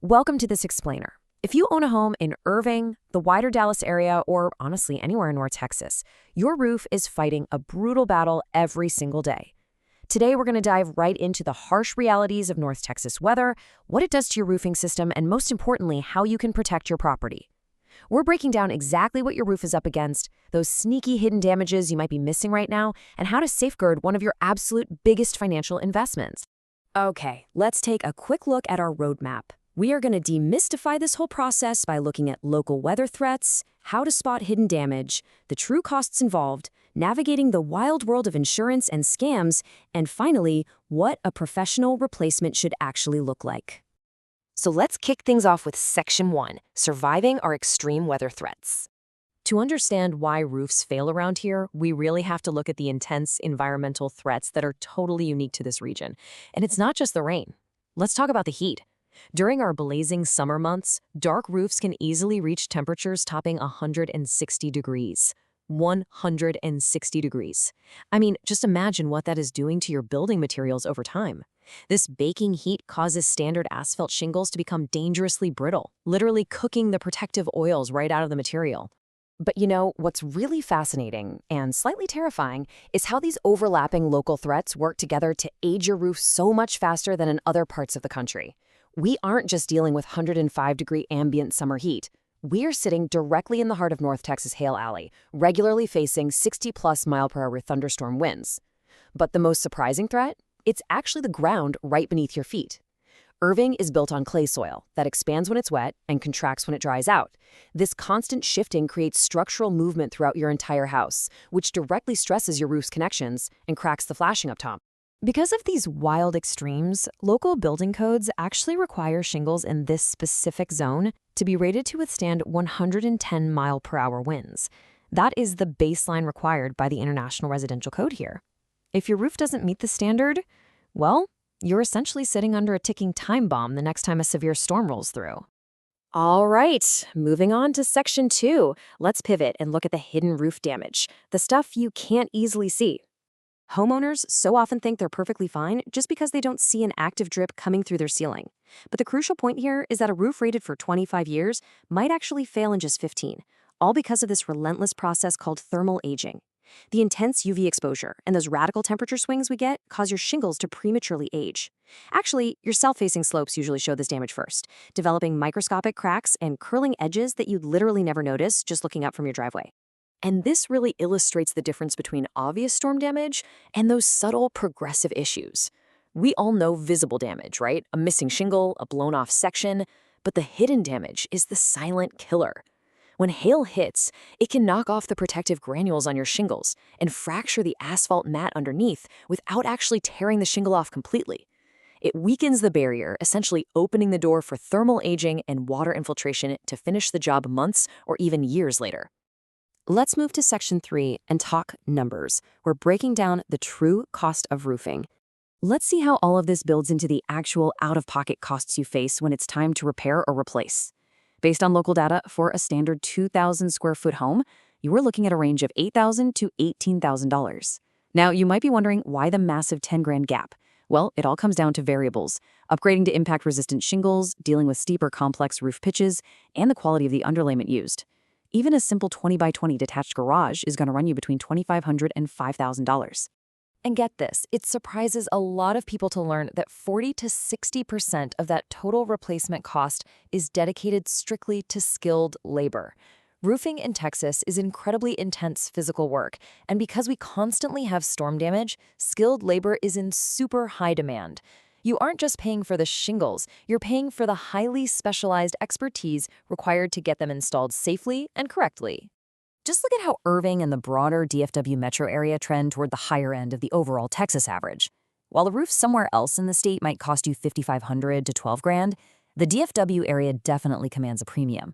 Welcome to this explainer. If you own a home in Irving, the wider Dallas area, or honestly anywhere in North Texas, your roof is fighting a brutal battle every single day. Today, we're going to dive right into the harsh realities of North Texas weather, what it does to your roofing system, and most importantly, how you can protect your property. We're breaking down exactly what your roof is up against, those sneaky hidden damages you might be missing right now, and how to safeguard one of your absolute biggest financial investments. Okay, let's take a quick look at our roadmap. We are going to demystify this whole process by looking at local weather threats, how to spot hidden damage, the true costs involved, navigating the wild world of insurance and scams, and finally, what a professional replacement should actually look like. So let's kick things off with Section 1, Surviving Our Extreme Weather Threats. To understand why roofs fail around here, we really have to look at the intense environmental threats that are totally unique to this region. And it's not just the rain. Let's talk about the heat. During our blazing summer months, dark roofs can easily reach temperatures topping 160 degrees. 160 degrees. I mean, just imagine what that is doing to your building materials over time. This baking heat causes standard asphalt shingles to become dangerously brittle, literally cooking the protective oils right out of the material. But you know, what's really fascinating and slightly terrifying is how these overlapping local threats work together to age your roof so much faster than in other parts of the country. We aren't just dealing with 105-degree ambient summer heat. We're sitting directly in the heart of North Texas Hail Alley, regularly facing 60-plus mile-per-hour thunderstorm winds. But the most surprising threat? It's actually the ground right beneath your feet. Irving is built on clay soil that expands when it's wet and contracts when it dries out. This constant shifting creates structural movement throughout your entire house, which directly stresses your roof's connections and cracks the flashing up top. Because of these wild extremes, local building codes actually require shingles in this specific zone to be rated to withstand 110 mile-per-hour winds. That is the baseline required by the International Residential Code here. If your roof doesn't meet the standard, well, you're essentially sitting under a ticking time bomb the next time a severe storm rolls through. All right, moving on to Section 2. Let's pivot and look at the hidden roof damage, the stuff you can't easily see. Homeowners so often think they're perfectly fine just because they don't see an active drip coming through their ceiling. But the crucial point here is that a roof rated for 25 years might actually fail in just 15, all because of this relentless process called thermal aging. The intense UV exposure and those radical temperature swings we get cause your shingles to prematurely age. Actually, your south-facing slopes usually show this damage first, developing microscopic cracks and curling edges that you'd literally never notice just looking up from your driveway. And this really illustrates the difference between obvious storm damage and those subtle progressive issues. We all know visible damage, right? A missing shingle, a blown-off section, but the hidden damage is the silent killer. When hail hits, it can knock off the protective granules on your shingles and fracture the asphalt mat underneath without actually tearing the shingle off completely. It weakens the barrier, essentially opening the door for thermal aging and water infiltration to finish the job months or even years later. Let's move to Section 3 and talk numbers. We're breaking down the true cost of roofing. Let's see how all of this builds into the actual out-of-pocket costs you face when it's time to repair or replace. Based on local data, for a standard 2,000 square foot home, you are looking at a range of $8,000 to $18,000. Now, you might be wondering why the massive 10 grand gap. Well, it all comes down to variables: upgrading to impact-resistant shingles, dealing with steeper complex roof pitches, and the quality of the underlayment used. Even a simple 20 by 20 detached garage is going to run you between $2,500 and $5,000. And get this, it surprises a lot of people to learn that 40 to 60% of that total replacement cost is dedicated strictly to skilled labor. Roofing in Texas is incredibly intense physical work, and because we constantly have storm damage, skilled labor is in super high demand. You aren't just paying for the shingles, you're paying for the highly specialized expertise required to get them installed safely and correctly. Just look at how Irving and the broader DFW metro area trend toward the higher end of the overall Texas average. While a roof somewhere else in the state might cost you $5,500 to $12 grand, the DFW area definitely commands a premium.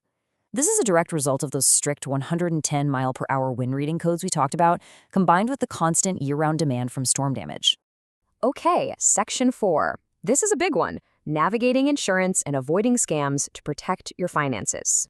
This is a direct result of those strict 110 mile-per-hour wind reading codes we talked about, combined with the constant year-round demand from storm damage. Okay, Section 4. This is a big one: navigating insurance and avoiding scams to protect your finances.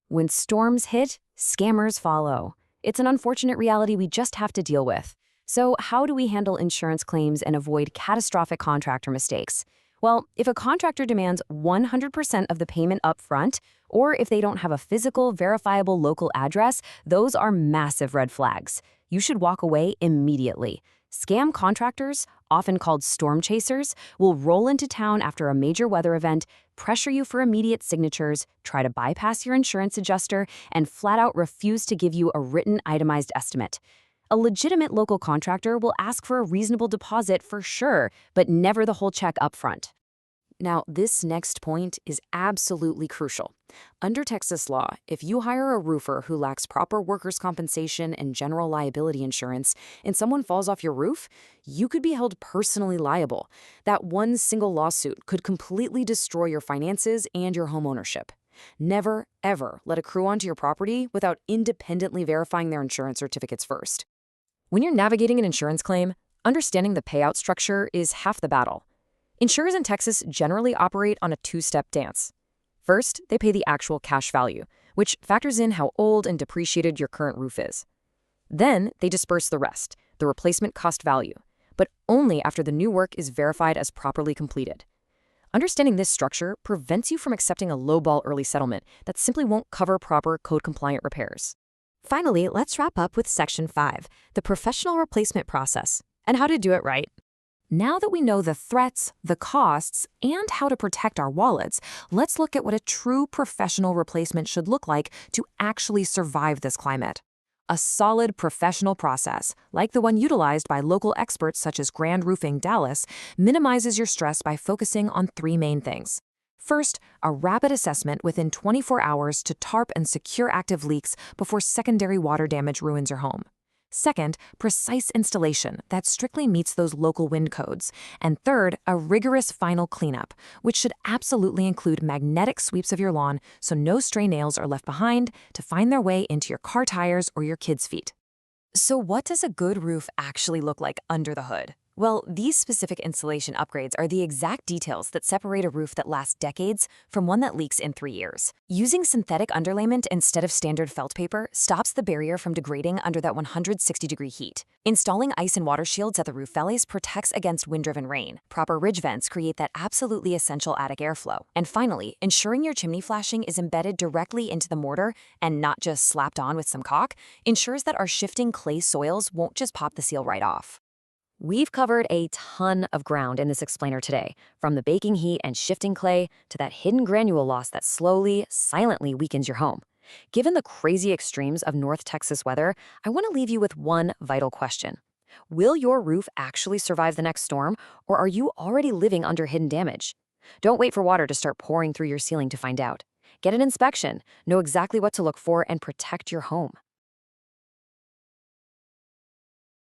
When storms hit, scammers follow. It's an unfortunate reality we just have to deal with. So how do we handle insurance claims and avoid catastrophic contractor mistakes? Well, if a contractor demands 100% of the payment up front, or if they don't have a physical, verifiable local address, those are massive red flags. You should walk away immediately. Scam contractors, often called storm chasers, will roll into town after a major weather event, pressure you for immediate signatures, try to bypass your insurance adjuster, and flat out refuse to give you a written itemized estimate. A legitimate local contractor will ask for a reasonable deposit for sure, but never the whole check up front. Now, this next point is absolutely crucial. Under Texas law, if you hire a roofer who lacks proper workers' compensation and general liability insurance, and someone falls off your roof, you could be held personally liable. That one single lawsuit could completely destroy your finances and your home ownership. Never, ever let a crew onto your property without independently verifying their insurance certificates first. When you're navigating an insurance claim, understanding the payout structure is half the battle. Insurers in Texas generally operate on a two-step dance. First, they pay the actual cash value, which factors in how old and depreciated your current roof is. Then, they disperse the rest, the replacement cost value, but only after the new work is verified as properly completed. Understanding this structure prevents you from accepting a lowball early settlement that simply won't cover proper code-compliant repairs. Finally, let's wrap up with Section 5, the professional replacement process, and how to do it right. Now that we know the threats, the costs, and how to protect our wallets, let's look at what a true professional replacement should look like to actually survive this climate. A solid professional process, like the one utilized by local experts such as Grand Roofing Dallas, minimizes your stress by focusing on three main things. First, a rapid assessment within 24 hours to tarp and secure active leaks before secondary water damage ruins your home. Second, precise installation that strictly meets those local wind codes. And third, a rigorous final cleanup, which should absolutely include magnetic sweeps of your lawn so no stray nails are left behind to find their way into your car tires or your kids' feet. So what does a good roof actually look like under the hood? Well, these specific installation upgrades are the exact details that separate a roof that lasts decades from one that leaks in 3 years. Using synthetic underlayment instead of standard felt paper stops the barrier from degrading under that 160-degree heat. Installing ice and water shields at the roof valleys protects against wind-driven rain. Proper ridge vents create that absolutely essential attic airflow. And finally, ensuring your chimney flashing is embedded directly into the mortar and not just slapped on with some caulk ensures that our shifting clay soils won't just pop the seal right off. We've covered a ton of ground in this explainer today, from the baking heat and shifting clay to that hidden granule loss that slowly, silently weakens your home. Given the crazy extremes of North Texas weather, I want to leave you with one vital question. Will your roof actually survive the next storm, or are you already living under hidden damage? Don't wait for water to start pouring through your ceiling to find out. Get an inspection, know exactly what to look for, and protect your home.